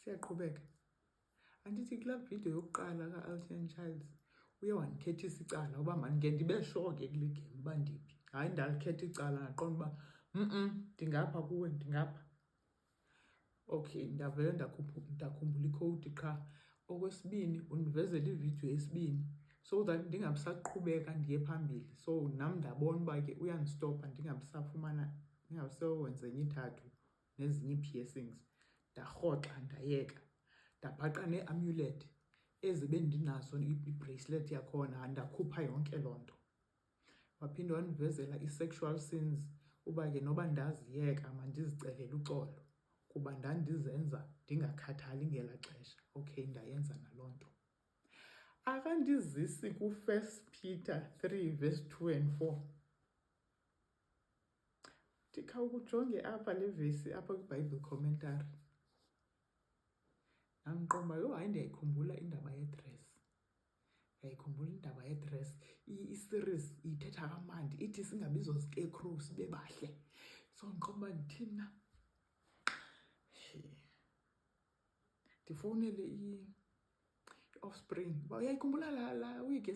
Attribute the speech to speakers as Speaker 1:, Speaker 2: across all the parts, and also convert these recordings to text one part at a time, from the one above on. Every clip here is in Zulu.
Speaker 1: Siyaqhubeka. Andithi kula video yokuqala ka-Alton Childs uye wandikhethisa icala uba mandike ndibe sure ke kule game uba ndiphi. Hayi ndalikhetha icala ngaqonda uba ndingapha kuwe ndingapha. Okay, ndavele ndakhumbula ikhowudi qha. Okwesibini, undivezela ividiyo yesibini so that ndingabisaqhubeka ndiye phambili. So nam ndabona uba ke uyandistopa ndingabisewenza enye ithathu nezinye ii-piercings. Ndarhoxa ndayeka. Ndabhaqa nee-amulet ezi bendinazo, i-bracelet yakhona ndakhupha yonke loo nto. Waphinde wandivezela i-sexual scenes uba ke noba ndaziyeka mandizicelele uxolo kuba ndandizenza ndingakhathali ngelaa xesha. Okay, ndayenza naloo nto. Akandizisi ku-1 Peter 3 verse 2 and 4. Ndikhawuke ujonge apha le vesi apha kwiBhayibhile commentary. Namqomba hayi ndiyayikhumbula indaba yedress. Ndiyayikhumbula indaba yedress. I-series ithetha kamandi ithi singabizo scarecrow sibe bahle. So ndiqomba ndithini na? Ndifowunele i-Offspring. Uyayikhumbula la wig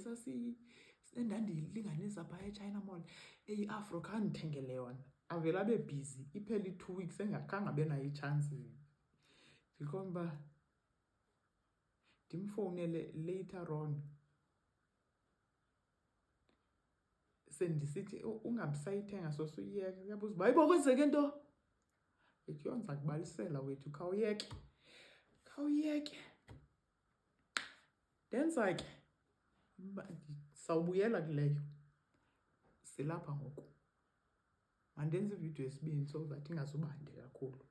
Speaker 1: endandiyilinganisa phaa eChina Mall eyi-afro, khandithengele yona. Avele abe busy iphele i-2 weeks engakhange abe nayo itshantsi. Ndikhomba ndimfowunele later on sendisithi ungabisayithenga sosuyiyeka. Uyabuza uba hayibo kwenzeke nto? Yonza kubalisela wethu, khawuyeke. Khawuyeke. Ndenza ke sawubuyela kuleyo. Silapha ngoku. Mandenze ividiyo yesibini so that ingazubande kakhulu.